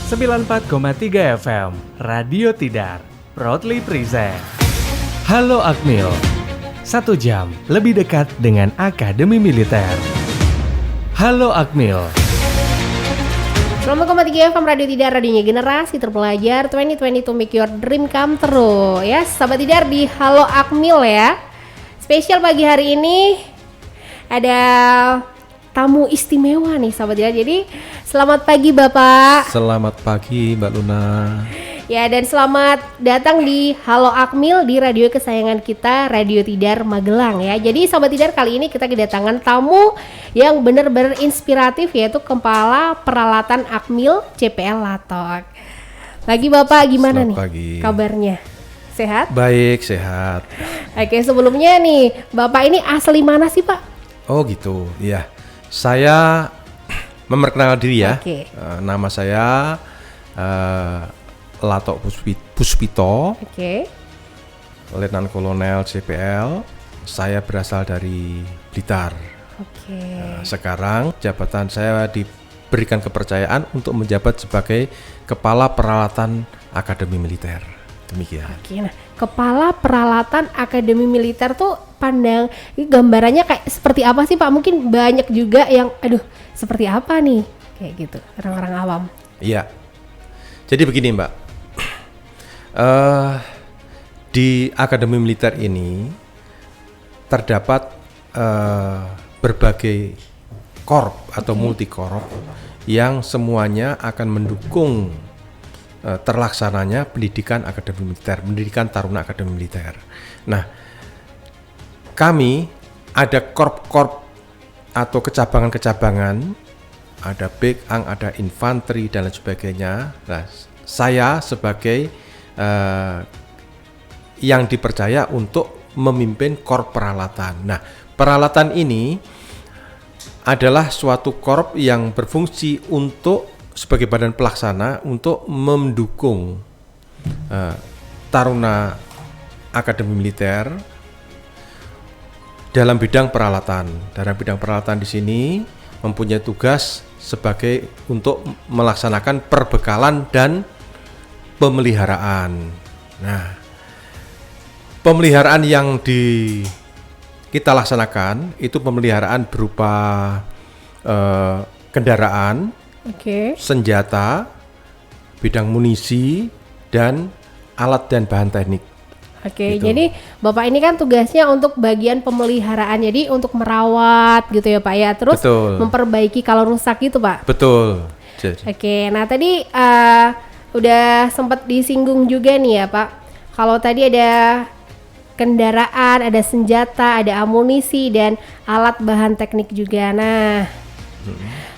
94,3 FM Radio Tidar proudly present Halo Akmil, 1 jam lebih dekat dengan Akademi Militer. Halo Akmil. 94,3 FM Radio Tidar, radionya generasi terpelajar, 2020 to make your dream come true. Ya, sahabat Tidar di Halo Akmil ya. Spesial pagi hari ini ada tamu istimewa nih sahabat Tidar. Jadi selamat pagi Bapak. Selamat pagi Mbak Luna. Ya, dan selamat datang di Halo Akmil di radio kesayangan kita, Radio Tidar Magelang ya. Jadi sahabat Tidar, kali ini kita kedatangan tamu yang benar-benar inspiratif, yaitu Kepala Peralatan Akmil CPL Latok. Lagi Bapak gimana Selamat nih pagi. kabarnya? Sehat? Baik, sehat. Oke, sebelumnya nih, Bapak ini asli mana sih Pak? Oh gitu, iya. Saya memperkenalkan diri ya. Oke. Nama saya Latok Puspito, Oke. Letnan Kolonel CPL. Saya berasal dari Blitar. Oke. Sekarang jabatan saya diberikan kepercayaan untuk menjabat sebagai Kepala Peralatan Akademi Militer. Demikian. Oke, nah Kepala Peralatan Akademi Militer tuh ini gambarannya kayak seperti apa sih Pak? Mungkin banyak juga yang seperti apa nih? Kayak gitu, orang-orang awam. Iya. Jadi begini Mbak, di Akademi Militer ini terdapat berbagai korp atau multikorp yang semuanya akan mendukung terlaksananya pendidikan Akademi Militer, pendidikan Taruna Akademi Militer. Nah, kami ada korp-korp atau kecabangan-kecabangan, ada Bekang, ada infanteri dan lain sebagainya. Nah, saya sebagai yang dipercaya untuk memimpin korp peralatan. Nah, peralatan ini adalah suatu korp yang berfungsi untuk sebagai badan pelaksana untuk mendukung Taruna Akademi Militer dalam bidang peralatan. Dalam bidang peralatan di sini mempunyai tugas sebagai untuk melaksanakan perbekalan dan pemeliharaan. Nah, pemeliharaan yang kita laksanakan itu pemeliharaan berupa kendaraan, senjata, bidang munisi, dan alat dan bahan teknik. Oke, gitu. jadi Bapak ini kan tugasnya untuk bagian pemeliharaan, jadi untuk merawat gitu ya Pak ya, terus Betul. memperbaiki kalau rusak gitu Pak. Betul. Oke, nah tadi udah sempat disinggung juga nih ya Pak, kalau tadi ada kendaraan, ada senjata, ada amunisi, dan alat bahan teknik juga. Nah,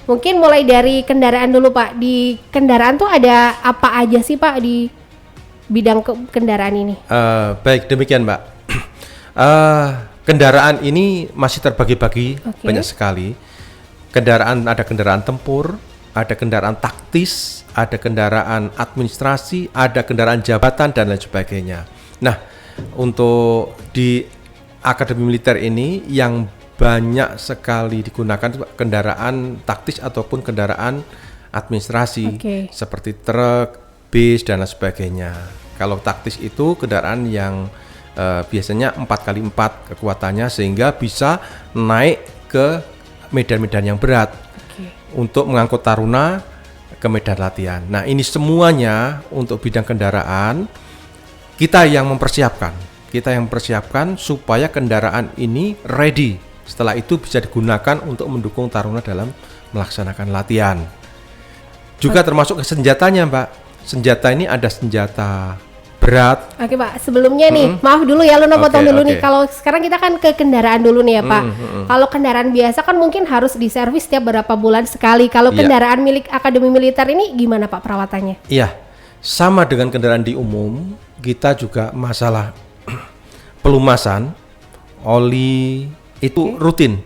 mungkin mulai dari kendaraan dulu Pak. Di kendaraan tuh ada apa aja sih Pak di bidang kendaraan ini? Baik, demikian Mbak. Kendaraan ini masih terbagi-bagi banyak sekali. Ada kendaraan tempur, ada kendaraan taktis, ada kendaraan administrasi, ada kendaraan jabatan dan lain sebagainya. Nah, untuk di Akademi Militer ini yang banyak sekali digunakan kendaraan taktis ataupun kendaraan administrasi, seperti truk, bis dan lain sebagainya. Kalau taktis itu kendaraan yang biasanya 4x4 kekuatannya sehingga bisa naik ke medan-medan yang berat untuk mengangkut taruna ke medan latihan. Nah, ini semuanya untuk bidang kendaraan kita yang mempersiapkan supaya kendaraan ini ready. Setelah itu bisa digunakan untuk mendukung taruna dalam melaksanakan latihan. Juga termasuk ke senjatanya Mbak. Senjata ini ada senjata berat. Oke Pak, sebelumnya nih, maaf dulu ya Luna potong dulu nih. Kalau sekarang kita kan ke kendaraan dulu nih ya Pak. Kalau kendaraan biasa kan mungkin harus diservis setiap berapa bulan sekali. Kalau kendaraan milik Akademi Militer ini gimana Pak perawatannya? Iya, sama dengan kendaraan di umum, kita juga masalah pelumasan, oli itu rutin.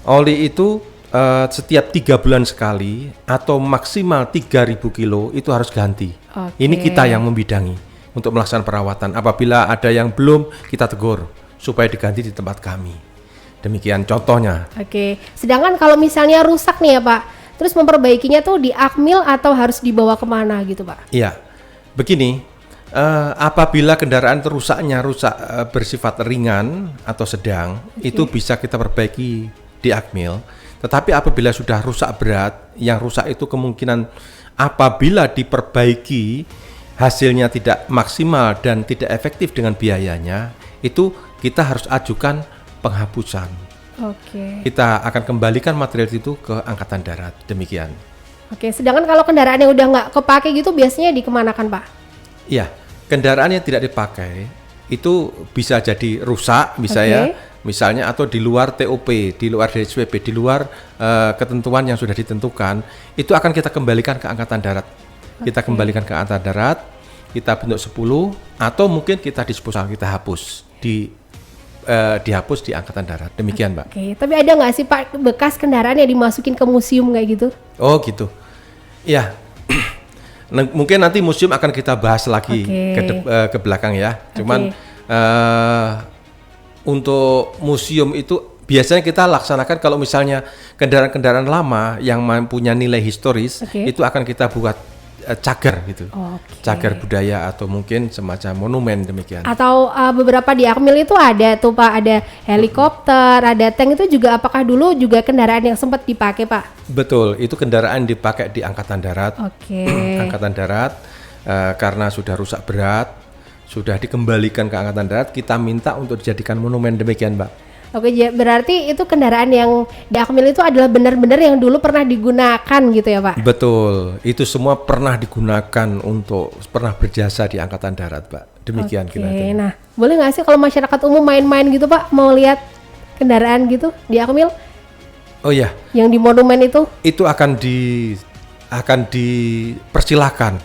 Oli itu setiap 3 bulan sekali atau maksimal 3.000 kilo itu harus ganti. Ini kita yang membidangi untuk melaksanakan perawatan. Apabila ada yang belum, kita tegur supaya diganti di tempat kami. Demikian contohnya. Sedangkan kalau misalnya rusak nih ya Pak, terus memperbaikinya tuh di Akmil atau harus dibawa kemana gitu Pak? Iya, begini, apabila kendaraan rusak bersifat ringan atau sedang, itu bisa kita perbaiki di Akmil. Tetapi apabila sudah rusak berat, yang rusak itu kemungkinan apabila diperbaiki hasilnya tidak maksimal dan tidak efektif dengan biayanya, itu kita harus ajukan penghapusan. Oke. Kita akan kembalikan material itu ke Angkatan Darat, demikian. Oke, sedangkan kalau kendaraan yang udah nggak kepake gitu biasanya dikemanakan Pak? Iya, kendaraan yang tidak dipakai itu bisa jadi rusak, misalnya atau di luar TOP, di luar DSWP, di luar ketentuan yang sudah ditentukan, itu akan kita kembalikan ke Angkatan Darat. Kita kembalikan ke Angkatan Darat, kita bentuk 10 atau mungkin kita disposal, kita hapus dihapus di Angkatan Darat. Demikian, Mbak. Oke, tapi ada nggak sih Pak bekas kendaraan yang dimasukin ke museum kayak gitu? Oh, gitu. Ya. Mungkin nanti museum akan kita bahas lagi ke belakang ya. Cuman untuk museum itu biasanya kita laksanakan kalau misalnya kendaraan-kendaraan lama yang mempunyai nilai historis, itu akan kita buat cagar gitu, cagar budaya atau mungkin semacam monumen demikian. Atau beberapa di Akmil itu ada tuh Pak, ada helikopter, ada tank, itu juga apakah dulu juga kendaraan yang sempat dipakai Pak? Betul, itu kendaraan dipakai di Angkatan Darat. Angkatan Darat karena sudah rusak berat, sudah dikembalikan ke Angkatan Darat, kita minta untuk dijadikan monumen demikian Mbak. Oke, berarti itu kendaraan yang di Akmil itu adalah benar-benar yang dulu pernah digunakan gitu ya Pak? Betul, itu semua pernah digunakan untuk pernah berjasa di Angkatan Darat Pak. Demikian kira-kira. Nah, boleh nggak sih kalau masyarakat umum main-main gitu Pak, mau lihat kendaraan gitu di Akmil? Oh iya. Yang di monumen itu? Itu akan dipersilahkan.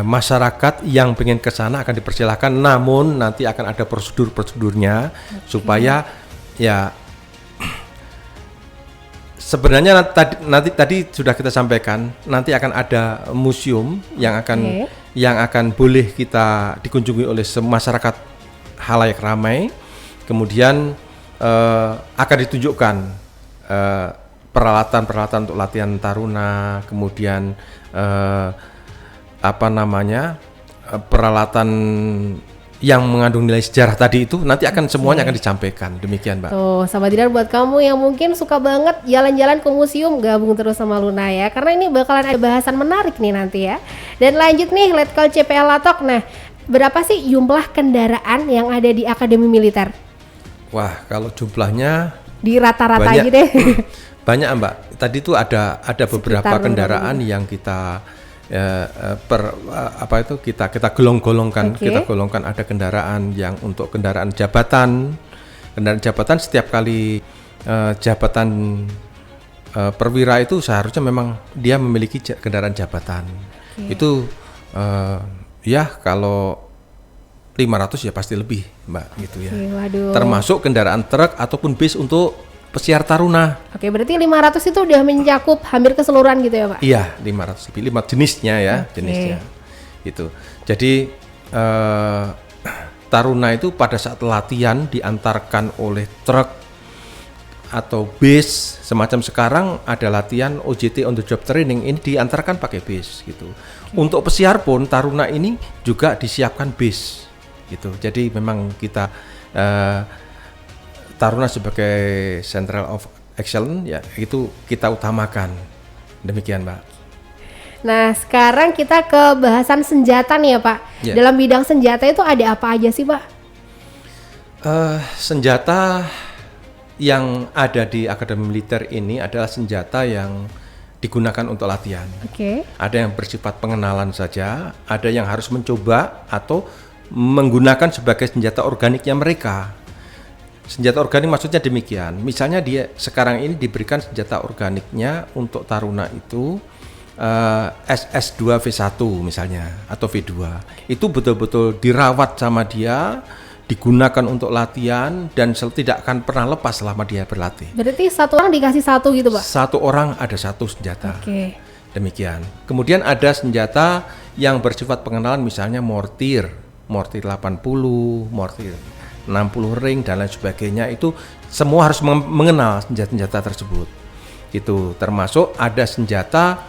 Masyarakat yang pengen ke sana akan dipersilahkan, namun nanti akan ada prosedurnya supaya ya sebenarnya tadi sudah kita sampaikan, nanti akan ada museum yang akan boleh kita dikunjungi oleh masyarakat halayak ramai. Kemudian akan ditunjukkan peralatan untuk latihan taruna, kemudian peralatan yang mengandung nilai sejarah tadi itu nanti akan semuanya akan disampaikan. Demikian Mbak. Tuh, Sahabat Tidar, buat kamu yang mungkin suka banget jalan-jalan ke museum, gabung terus sama Luna ya, karena ini bakalan ada bahasan menarik nih nanti ya. Dan lanjut nih, Letkol CPL Latok. Nah, berapa sih jumlah kendaraan yang ada di Akademi Militer? Wah, kalau jumlahnya di rata-rata aja deh. Banyak Mbak. Tadi itu ada beberapa kendaraan yang kita kita golongkan. Kita golongkan, ada kendaraan yang untuk kendaraan jabatan. Kendaraan jabatan setiap kali jabatan perwira itu seharusnya memang dia memiliki kendaraan jabatan. Itu ya kalau 500 ya pasti lebih Mbak gitu ya. Termasuk kendaraan truk ataupun bis untuk pesiar taruna. Oke, berarti 500 itu udah mencakup hampir keseluruhan gitu ya Pak? Iya, 500 lebih, 5 jenisnya ya, jenisnya. Itu. Jadi taruna itu pada saat latihan diantarkan oleh truk atau bis, semacam sekarang ada latihan OJT on the job training, ini diantarkan pakai bis gitu. Untuk pesiar pun taruna ini juga disiapkan bis gitu. Jadi memang kita taruna sebagai Central of Excellence ya, itu kita utamakan. Demikian Mbak. Nah, sekarang kita ke bahasan senjata nih ya Pak. Dalam bidang senjata itu ada apa aja sih Pak? Senjata yang ada di Akademi Militer ini adalah senjata yang digunakan untuk latihan. Ada yang bersifat pengenalan saja, ada yang harus mencoba atau menggunakan sebagai senjata organiknya mereka. Senjata organik maksudnya demikian. Misalnya dia sekarang ini diberikan senjata organiknya untuk taruna itu SS2 V1 misalnya atau V2. Itu betul-betul dirawat sama dia, digunakan untuk latihan dan tidak akan pernah lepas selama dia berlatih. Berarti satu orang dikasih satu gitu Pak? Satu orang ada satu senjata. Demikian. Kemudian ada senjata yang bersifat pengenalan, misalnya mortir 80, mortir 60 ring dan lain sebagainya, itu semua harus mengenal senjata-senjata tersebut. Gitu. Termasuk ada senjata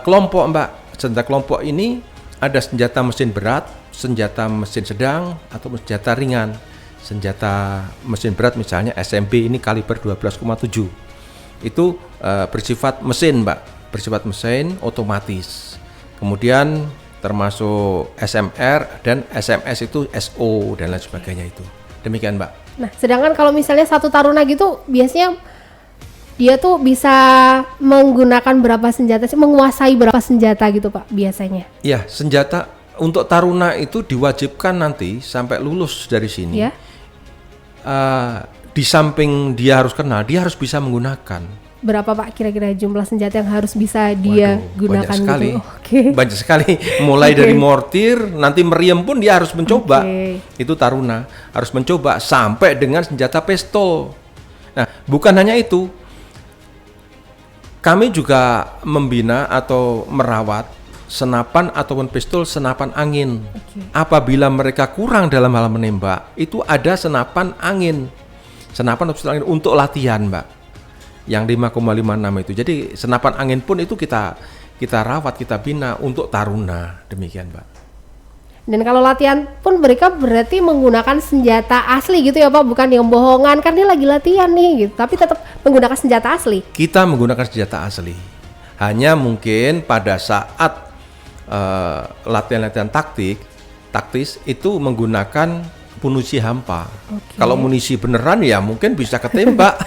kelompok, Mbak. Senjata kelompok ini ada senjata mesin berat, senjata mesin sedang, atau senjata ringan. Senjata mesin berat misalnya SMB ini kaliber 12,7. Itu bersifat mesin, Mbak. Bersifat mesin otomatis. Kemudian termasuk SMR dan SMS itu SO dan lain sebagainya itu. Demikian, Mbak. Nah, sedangkan kalau misalnya satu taruna gitu biasanya dia tuh bisa menggunakan berapa senjata sih, menguasai berapa senjata gitu Pak biasanya? Ya, senjata untuk taruna itu diwajibkan nanti sampai lulus dari sini. Ya. Di samping dia harus kenal, dia harus bisa menggunakan. Berapa Pak kira-kira jumlah senjata yang harus bisa dia gunakan banyak sekali. gitu? Oke. Banyak sekali. Mulai dari mortir, nanti meriam pun dia harus mencoba. Itu taruna harus mencoba sampai dengan senjata pistol. Nah, bukan hanya itu. Kami juga membina atau merawat senapan ataupun pistol senapan angin. Apabila mereka kurang dalam hal menembak, itu ada senapan angin. Senapan atau pistol angin untuk latihan, Mbak. Yang 5,56 itu. Jadi senapan angin pun itu kita rawat, kita bina untuk taruna. Demikian, Mbak. Dan kalau latihan pun mereka berarti menggunakan senjata asli gitu ya Pak, bukan yang bohongan, kan dia lagi latihan nih gitu, tapi tetap menggunakan senjata asli. Kita menggunakan senjata asli. Hanya mungkin pada saat latihan-latihan taktis itu menggunakan munisi hampa. Kalau munisi beneran ya mungkin bisa ketembak.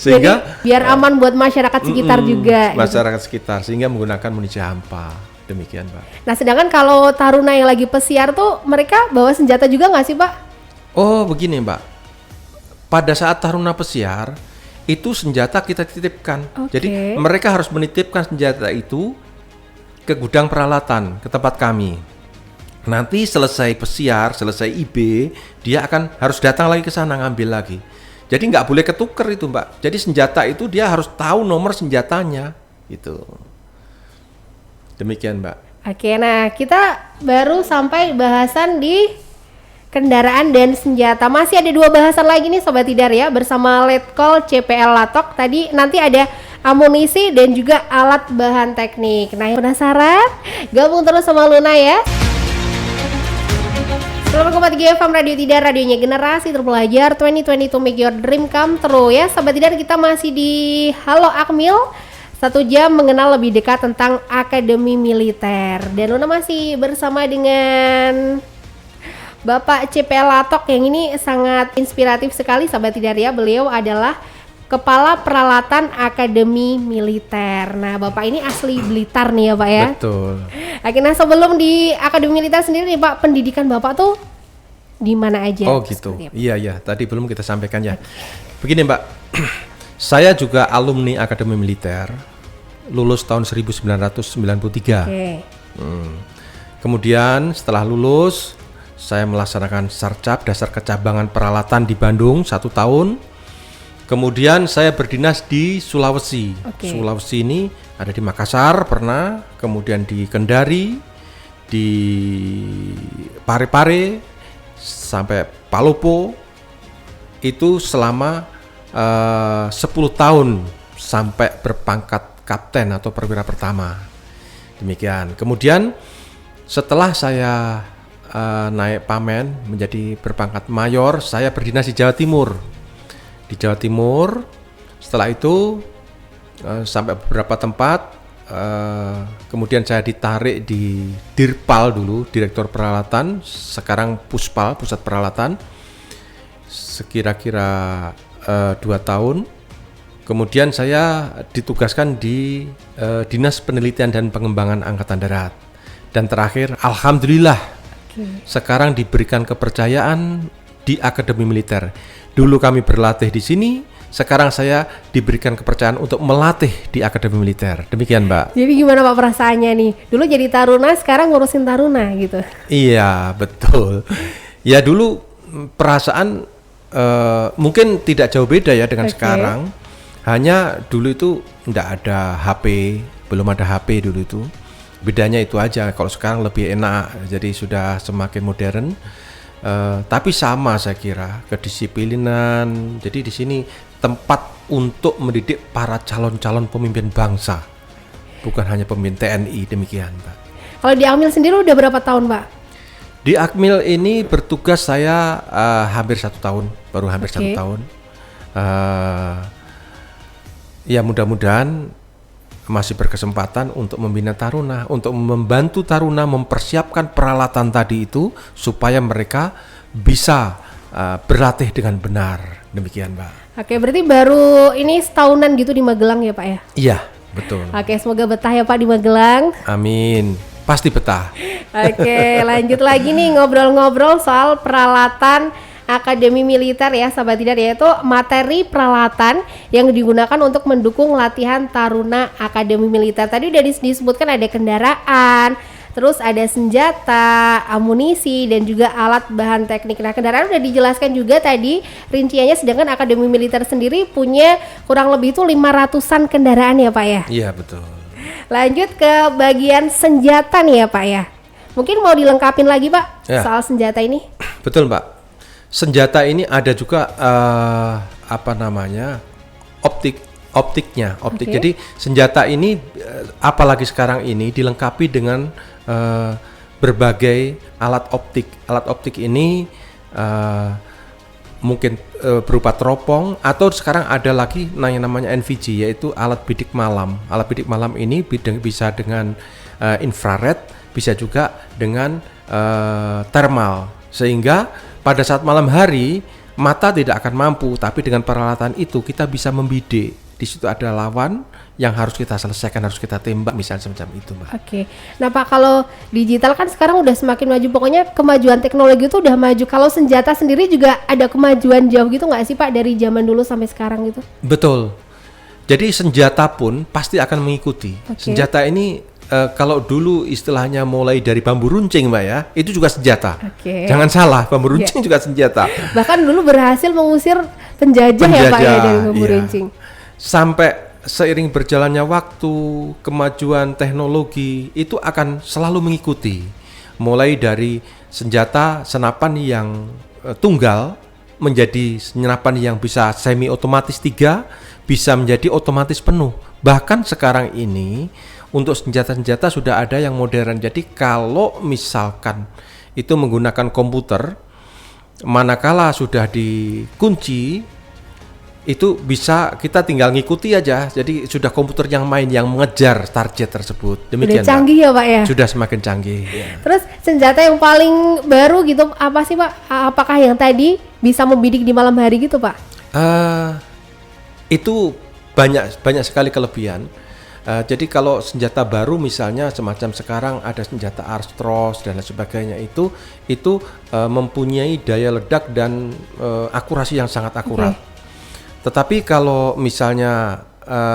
Sehingga jadi, biar aman buat masyarakat sekitar juga. Masyarakat sekitar sehingga menggunakan munisi hampa. Demikian, Pak. Nah, sedangkan kalau taruna yang lagi pesiar tuh mereka bawa senjata juga nggak sih, Pak? Oh, begini, Mbak. Pada saat taruna pesiar itu senjata kita titipkan. Jadi mereka harus menitipkan senjata itu ke gudang peralatan, ke tempat kami. Nanti selesai pesiar, selesai IB, dia akan harus datang lagi ke sana ngambil lagi. Jadi nggak boleh ketuker itu, Mbak. Jadi senjata itu dia harus tahu nomor senjatanya, gitu. Demikian, Mbak. Oke, nah kita baru sampai bahasan di kendaraan dan senjata. Masih ada 2 bahasan lagi nih Sobat Tidar ya, bersama Letkol CPL Latok. Tadi nanti ada amunisi dan juga alat bahan teknik. Nah, yang penasaran? Gabung terus sama Luna ya. Selamat kembali di FM Radio Tidar, radionya generasi terpelajar 2020 to make your dream come true ya. Sobat Tidar, kita masih di Halo Akmil, 1 jam mengenal lebih dekat tentang Akademi Militer. Dan Luna masih bersama dengan Bapak CPL Latok yang ini sangat inspiratif sekali Sobat Tidar ya. Beliau adalah Kepala Peralatan Akademi Militer. Nah, Bapak ini asli Blitar nih ya Pak ya. Betul. Oke, nah sebelum di Akademi Militer sendiri nih Pak, pendidikan Bapak tuh di mana aja? Oh gitu. Iya, tadi belum kita sampaikan ya. Begini, Mbak. Saya juga alumni Akademi Militer, lulus tahun 1993. Kemudian setelah lulus, saya melaksanakan sarcap dasar kecabangan peralatan di Bandung 1 tahun. Kemudian saya berdinas di Sulawesi. Sulawesi ini ada di Makassar pernah, kemudian di Kendari, di Parepare, sampai Palopo. Itu selama 10 tahun sampai berpangkat kapten atau perwira pertama. Demikian. Kemudian setelah saya naik pamen menjadi berpangkat mayor, saya berdinas di Jawa Timur. Di Jawa Timur, setelah itu sampai beberapa tempat, kemudian saya ditarik di Dirpal dulu, Direktur Peralatan, sekarang Puspal, Pusat Peralatan, sekira-kira 2 tahun. Kemudian saya ditugaskan di Dinas Penelitian dan Pengembangan Angkatan Darat. Dan terakhir, alhamdulillah, sekarang diberikan kepercayaan di Akademi Militer. Dulu kami berlatih di sini, sekarang saya diberikan kepercayaan untuk melatih di Akademi Militer. Demikian, Mbak. Jadi gimana Pak perasaannya nih? Dulu jadi taruna, sekarang ngurusin taruna gitu. Iya, betul. Ya dulu perasaan mungkin tidak jauh beda ya dengan sekarang. Hanya dulu itu enggak ada HP, belum ada HP dulu itu. Bedanya itu aja. Kalau sekarang lebih enak, jadi sudah semakin modern. Tapi sama saya kira kedisiplinan. Jadi di sini tempat untuk mendidik para calon-calon pemimpin bangsa, bukan hanya pemimpin TNI, demikian Pak. Kalau di Akmil sendiri udah berapa tahun Pak? Di Akmil ini bertugas saya hampir 1 tahun, baru hampir 1 tahun. Ya mudah-mudahan masih berkesempatan untuk membina taruna, untuk membantu taruna mempersiapkan peralatan tadi itu supaya mereka bisa berlatih dengan benar, demikian Pak. Oke, berarti baru ini setahunan gitu di Magelang ya Pak ya? Iya, betul. Oke, semoga betah ya Pak di Magelang. Amin, pasti betah. Oke, lanjut lagi nih ngobrol-ngobrol soal peralatan Akademi Militer ya sahabat Tidar, yaitu materi peralatan yang digunakan untuk mendukung latihan taruna Akademi Militer. Tadi udah disebutkan ada kendaraan, terus ada senjata, amunisi, dan juga alat bahan teknik. Nah, kendaraan udah dijelaskan juga tadi rinciannya, sedangkan Akademi Militer sendiri punya kurang lebih itu 500-an kendaraan ya Pak ya? Iya, betul. Lanjut ke bagian senjata nih ya Pak ya. Mungkin mau dilengkapin lagi Pak soal senjata ini? Betul Pak. Senjata ini ada juga optiknya. Jadi senjata ini apalagi sekarang ini dilengkapi dengan berbagai alat optik. Alat optik ini mungkin berupa teropong, atau sekarang ada lagi yang namanya NVG, yaitu alat bidik malam. Alat bidik malam ini bisa dengan infrared, bisa juga dengan thermal, sehingga pada saat malam hari mata tidak akan mampu, tapi dengan peralatan itu kita bisa membidik. Di situ ada lawan yang harus kita selesaikan, harus kita tembak, misalnya semacam itu, Mbak. Oke. Nah Pak, kalau digital kan sekarang udah semakin maju, pokoknya kemajuan teknologi itu udah maju. Kalau senjata sendiri juga ada kemajuan jauh gitu nggak sih Pak, dari zaman dulu sampai sekarang gitu? Betul. Jadi senjata pun pasti akan mengikuti. Senjata ini kalau dulu istilahnya mulai dari bambu runcing Mbak ya, itu juga senjata. Jangan salah, bambu runcing juga senjata. Bahkan dulu berhasil mengusir penjajah ya Pak ya, dari bambu runcing. Sampai seiring berjalannya waktu, kemajuan teknologi itu akan selalu mengikuti. Mulai dari senjata senapan yang tunggal menjadi senapan yang bisa semi otomatis 3, bisa menjadi otomatis penuh. Bahkan sekarang ini untuk senjata-senjata sudah ada yang modern. Jadi kalau misalkan itu menggunakan komputer, manakala sudah dikunci, itu bisa kita tinggal ngikuti aja. Jadi sudah komputer yang main yang mengejar target tersebut. Demikian. Sudah canggih ya Pak ya? Sudah semakin canggih. Ya. Terus senjata yang paling baru gitu apa sih Pak? Apakah yang tadi bisa membidik di malam hari gitu Pak? Itu banyak sekali kelebihan. Jadi kalau senjata baru misalnya semacam sekarang ada senjata Arstros dan lain sebagainya, itu mempunyai daya ledak dan akurasi yang sangat akurat. Tetapi kalau misalnya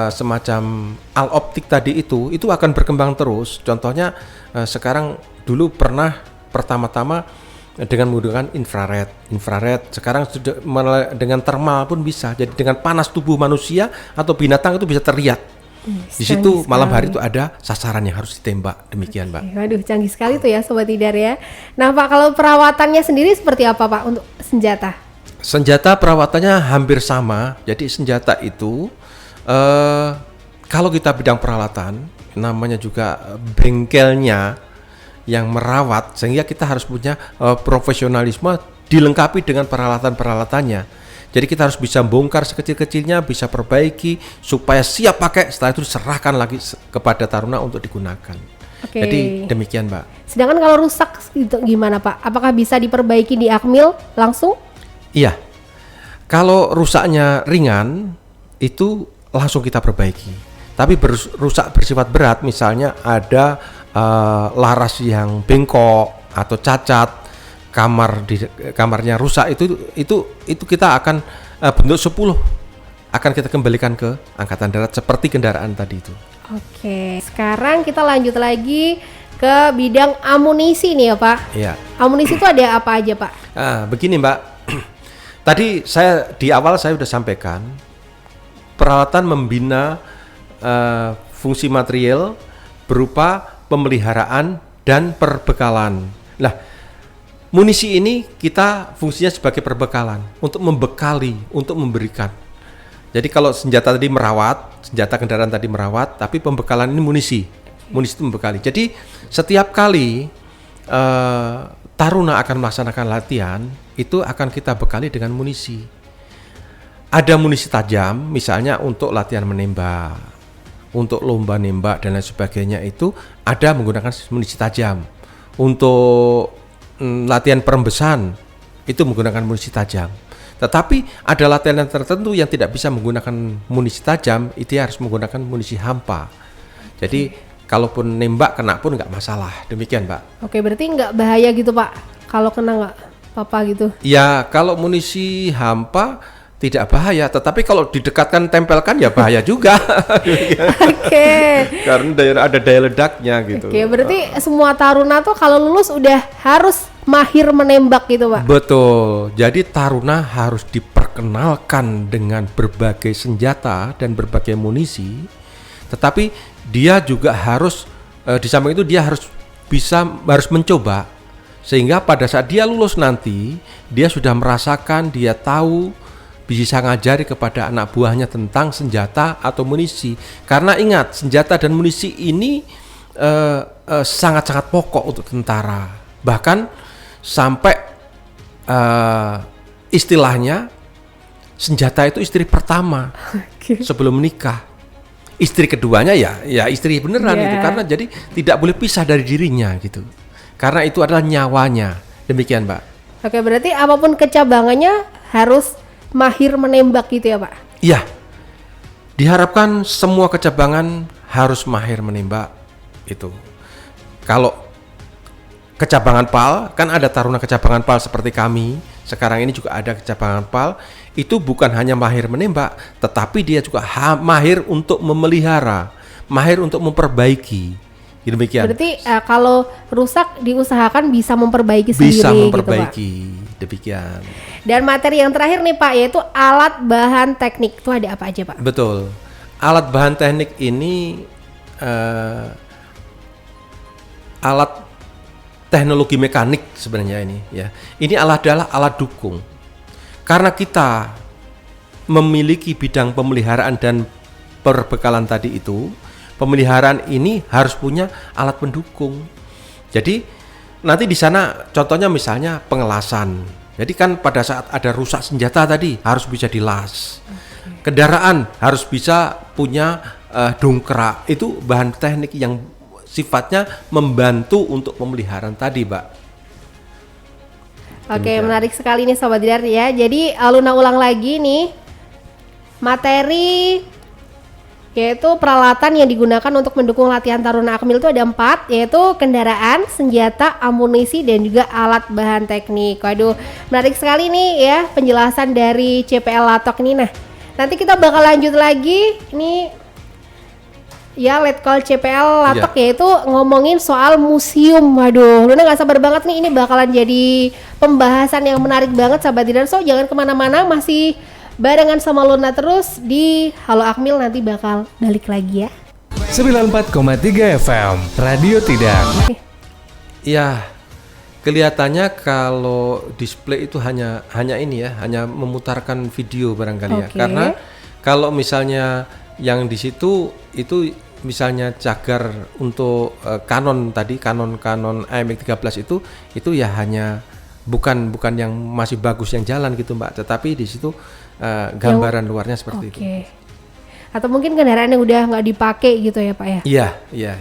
semacam al optik tadi itu akan berkembang terus. Contohnya sekarang dulu pernah pertama-tama dengan menggunakan infrared. Sekarang sudah dengan thermal pun bisa. Jadi dengan panas tubuh manusia atau binatang itu bisa terlihat. Di situ malam hari itu ada sasaran yang harus ditembak, demikian Pak. Waduh, canggih sekali tuh ya Sobat Tidar ya. Nah Pak, kalau perawatannya sendiri seperti apa Pak untuk senjata? Senjata perawatannya hampir sama. Jadi senjata itu kalau kita bidang peralatan, namanya juga bengkelnya yang merawat, sehingga kita harus punya profesionalisme dilengkapi dengan peralatan-peralatannya. Jadi kita harus bisa bongkar sekecil-kecilnya, bisa perbaiki supaya siap pakai, setelah itu diserahkan lagi kepada taruna untuk digunakan. Jadi demikian Mbak. Sedangkan kalau rusak itu gimana Pak? Apakah bisa diperbaiki di Akmil langsung? Iya. Kalau rusaknya ringan itu langsung kita perbaiki. Tapi rusak bersifat berat, misalnya ada laras yang bengkok atau cacat, kamarnya rusak, itu kita akan bentuk 10 akan kita kembalikan ke Angkatan Darat seperti kendaraan tadi itu. Oke, sekarang kita lanjut lagi ke bidang amunisi nih ya Pak. Iya. Amunisi itu ada apa aja Pak? Begini Mbak, tadi di awal saya sudah sampaikan peralatan membina fungsi material berupa pemeliharaan dan perbekalan. Nah, munisi ini kita fungsinya sebagai perbekalan untuk membekali, untuk memberikan. Jadi kalau senjata kendaraan tadi merawat, tapi pembekalan ini munisi itu membekali. Jadi setiap kali taruna akan melaksanakan latihan, itu akan kita bekali dengan munisi. Ada munisi tajam, misalnya untuk latihan menembak, untuk lomba nembak dan lain sebagainya, itu ada menggunakan munisi tajam. Untuk latihan perembesan itu menggunakan munisi tajam. Tetapi ada latihan tertentu yang tidak bisa menggunakan munisi tajam, itu harus menggunakan munisi hampa. Jadi kalaupun nembak kena pun nggak masalah, demikian Pak. Oke, berarti nggak bahaya gitu Pak, kalau kena nggak apa-apa gitu? Ya, kalau munisi hampa tidak bahaya, tetapi kalau didekatkan tempelkan ya bahaya juga. Oke. Karena ada daya ledaknya gitu. Oke, berarti semua taruna tuh kalau lulus udah harus mahir menembak gitu Pak? Betul, jadi taruna harus diperkenalkan dengan berbagai senjata dan berbagai munisi, tetapi dia juga harus di samping itu dia harus mencoba, sehingga pada saat dia lulus nanti dia sudah merasakan, dia tahu, bisa ngajari kepada anak buahnya tentang senjata atau munisi. Karena ingat, senjata dan munisi ini sangat-sangat pokok untuk tentara. Bahkan sampai istilahnya senjata itu istri pertama sebelum menikah. Istri keduanya ya istri beneran gitu, karena jadi tidak boleh pisah dari dirinya gitu. Karena itu adalah nyawanya. Demikian, Pak. Oke, berarti apapun kecabangannya harus mahir menembak gitu ya Pak? Iya, diharapkan semua kecabangan harus mahir menembak itu. Kalau kecabangan PAL, kan ada taruna kecabangan PAL seperti kami, sekarang ini juga ada kecabangan PAL, itu bukan hanya mahir menembak, tetapi dia juga mahir untuk memelihara, mahir untuk memperbaiki. Demikian. Berarti kalau rusak diusahakan bisa memperbaiki sendiri. Bisa memperbaiki, gitu, Pak. Demikian. Dan materi yang terakhir nih Pak, yaitu alat bahan teknik. Itu ada apa aja Pak? Betul. Alat bahan teknik ini alat teknologi mekanik sebenarnya ini ya. Ini adalah alat dukung. Karena kita memiliki bidang pemeliharaan dan perbekalan tadi itu, pemeliharaan ini harus punya alat pendukung. Jadi nanti di sana contohnya misalnya pengelasan. Jadi kan pada saat ada rusak senjata tadi harus bisa dilas. Kendaraan harus bisa punya dongkrak. Itu bahan teknik yang sifatnya membantu untuk pemeliharaan tadi, Mbak. Oke, menarik sekali nih Sobat Tidar ya. Jadi Luna ulang lagi nih materi, yaitu peralatan yang digunakan untuk mendukung latihan Taruna Akmil itu ada 4, yaitu kendaraan, senjata, amunisi, dan juga alat bahan teknik. Waduh, menarik sekali nih ya penjelasan dari CPL Latok ini. Nah, nanti kita bakal lanjut lagi ini ya Letkol CPL Latok yaitu ngomongin soal museum. Waduh, Luna gak sabar banget nih, ini bakalan jadi pembahasan yang menarik banget Sahabat Tidar. So jangan kemana-mana, masih barengan sama Luna terus di Halo Akmil, nanti bakal balik lagi ya. 94,3 FM Radio Tidar. Iya, kelihatannya kalau display itu hanya ini ya, hanya memutarkan video barangkali ya. Karena kalau misalnya yang di situ itu misalnya cagar untuk Canon tadi, Canon AMX13 itu ya hanya bukan yang masih bagus yang jalan gitu Mbak, tetapi di situ gambaran luarnya seperti itu. Atau mungkin kendaraan yang udah nggak dipakai gitu ya Pak ya? Iya.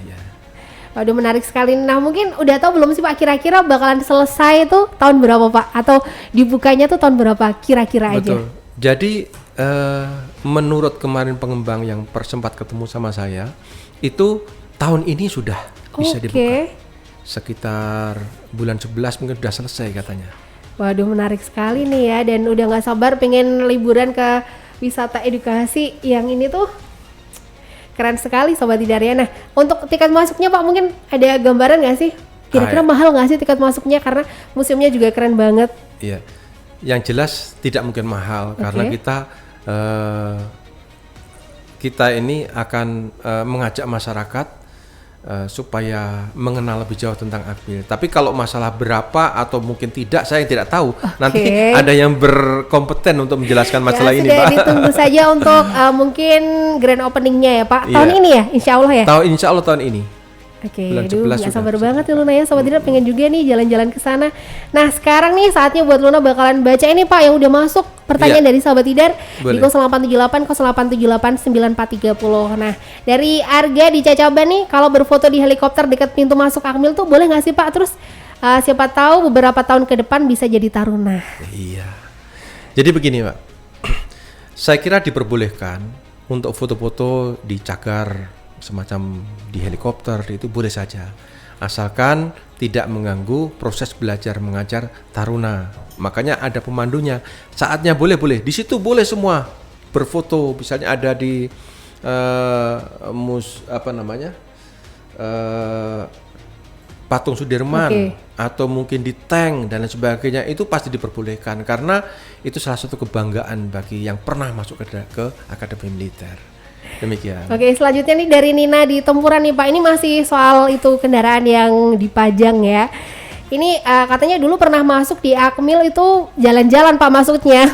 Waduh, menarik sekali. Nah mungkin udah tahu belum sih Pak, kira-kira bakalan selesai tuh tahun berapa Pak? Atau dibukanya tuh tahun berapa kira-kira aja? Betul. Jadi menurut kemarin pengembang yang sempat ketemu sama saya, itu tahun ini sudah bisa dibuka. Sekitar bulan 11 mungkin sudah selesai katanya. Waduh, menarik sekali nih ya, dan udah nggak sabar pengen liburan ke wisata edukasi yang ini tuh keren sekali Sobat Tidar ya. Nah, untuk tiket masuknya Pak mungkin ada gambaran nggak sih? Kira-kira mahal nggak sih tiket masuknya, karena museumnya juga keren banget. Iya, yang jelas tidak mungkin mahal karena kita ini akan mengajak masyarakat supaya mengenal lebih jauh tentang Akmil. Tapi kalau masalah berapa atau mungkin tidak, saya tidak tahu. Nanti ada yang berkompeten untuk menjelaskan masalah ini, sudah Pak. ditunggu saja untuk mungkin grand openingnya ya, Pak. Tahun ini ya, insya Allah ya. Insya Allah tahun ini. Oke, Bulan aduh 11 nggak sudah. sabar banget ya Luna ya, Sobat Tidar pengen juga nih jalan-jalan ke sana. Nah sekarang nih saatnya buat Luna bakalan baca ini Pak yang udah masuk pertanyaan dari Sobat Tidar di 0878 0878 9430. Nah dari Arga di Cacaban nih, kalau berfoto di helikopter dekat pintu masuk Akmil tuh boleh nggak sih Pak? Terus siapa tahu beberapa tahun ke depan bisa jadi taruna. Iya. Jadi begini Pak, saya kira diperbolehkan untuk foto-foto di cagar semacam di helikopter itu boleh saja, asalkan tidak mengganggu proses belajar mengajar taruna. Makanya ada pemandunya. Saatnya boleh di situ boleh semua berfoto. Misalnya ada di Patung Sudirman atau mungkin di tank dan lain sebagainya, itu pasti diperbolehkan karena itu salah satu kebanggaan bagi yang pernah masuk ke Akademi Militer. Demikian. Oke, selanjutnya nih dari Nina di Tempuran nih Pak. Ini masih soal itu kendaraan yang dipajang ya. Ini katanya dulu pernah masuk di Akmil itu jalan-jalan Pak masuknya.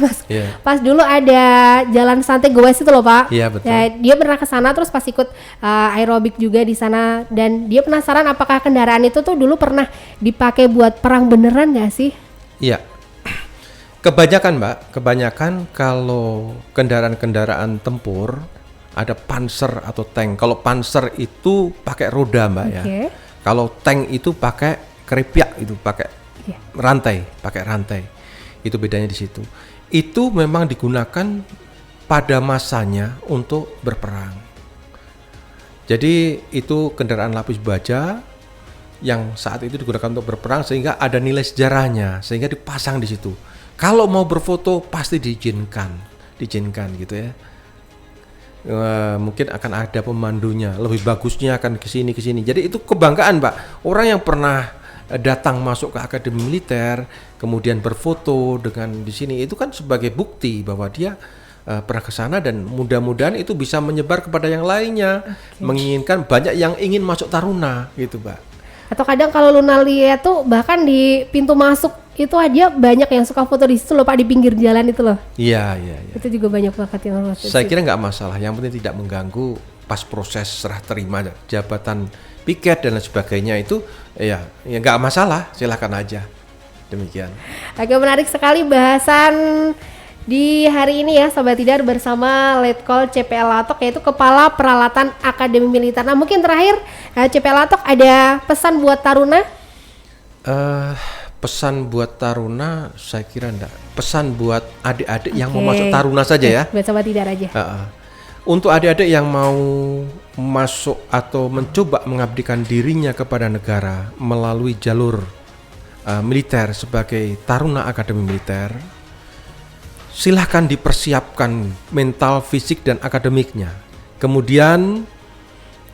Pas dulu ada jalan Santai Goes itu loh Pak. Iya betul. Ya, dia pernah ke sana terus pas ikut aerobik juga di sana dan dia penasaran apakah kendaraan itu tuh dulu pernah dipakai buat perang beneran nggak sih? Iya. Kebanyakan Mbak, kalau kendaraan-kendaraan tempur ada panser atau tank. Kalau panser itu pakai roda Mbak ya. Kalau tank itu pakai keripyak, itu pakai rantai. Itu bedanya di situ. Itu memang digunakan pada masanya untuk berperang. Jadi itu kendaraan lapis baja yang saat itu digunakan untuk berperang sehingga ada nilai sejarahnya, sehingga dipasang di situ. Kalau mau berfoto pasti diizinkan gitu ya. Mungkin akan ada pemandunya, lebih bagusnya akan kesini. Jadi itu kebanggaan Pak. Orang yang pernah datang masuk ke Akademi Militer kemudian berfoto dengan di sini itu kan sebagai bukti bahwa dia pernah ke sana dan mudah-mudahan itu bisa menyebar kepada yang lainnya. Menginginkan banyak yang ingin masuk taruna gitu Pak. Atau kadang kalau Luna lihat tuh bahkan di pintu masuk itu aja banyak yang suka foto di situ loh Pak, di pinggir jalan itu loh. Iya. Itu juga banyak banget yang foto. Saya kira nggak masalah, yang penting tidak mengganggu pas proses serah terima jabatan piket dan lain sebagainya itu ya nggak masalah, silakan aja. Demikian. Agak menarik sekali bahasan di hari ini ya Sobat Tidar bersama Letkol CPL Latok, yaitu Kepala Peralatan Akademi Militer. Nah mungkin terakhir CPL Latok ada pesan buat taruna? Pesan buat taruna saya kira enggak. Pesan buat adik-adik yang mau masuk taruna saja ya. Buat Sobat Tidar aja. Untuk adik-adik yang mau masuk atau mencoba mengabdikan dirinya kepada negara melalui jalur militer sebagai taruna Akademi Militer, silahkan dipersiapkan mental, fisik, dan akademiknya. Kemudian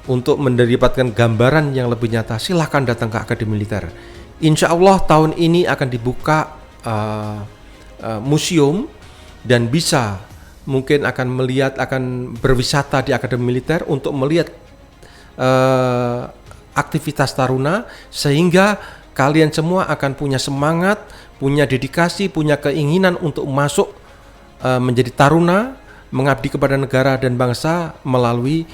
untuk mendapatkan gambaran yang lebih nyata, silahkan datang ke Akademi Militer. Insya Allah tahun ini akan dibuka museum dan bisa mungkin akan berwisata di Akademi Militer untuk melihat aktivitas taruna, sehingga kalian semua akan punya semangat, punya dedikasi, punya keinginan untuk masuk menjadi taruna, mengabdi kepada negara dan bangsa melalui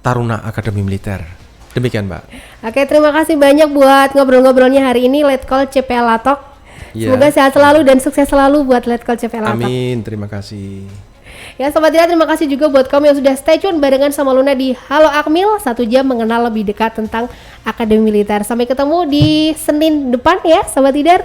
Taruna Akademi Militer. Demikian Mbak. Oke, terima kasih banyak buat ngobrol-ngobrolnya hari ini Letkol CPL Latok. Semoga sehat selalu dan sukses selalu buat Letkol CPL Latok. Amin, terima kasih. Ya Sobat Tidar, terima kasih juga buat kamu yang sudah stay tune barengan sama Luna di Halo Akmil, 1 jam mengenal lebih dekat tentang Akademi Militer. Sampai ketemu di Senin depan ya Sobat Tidar.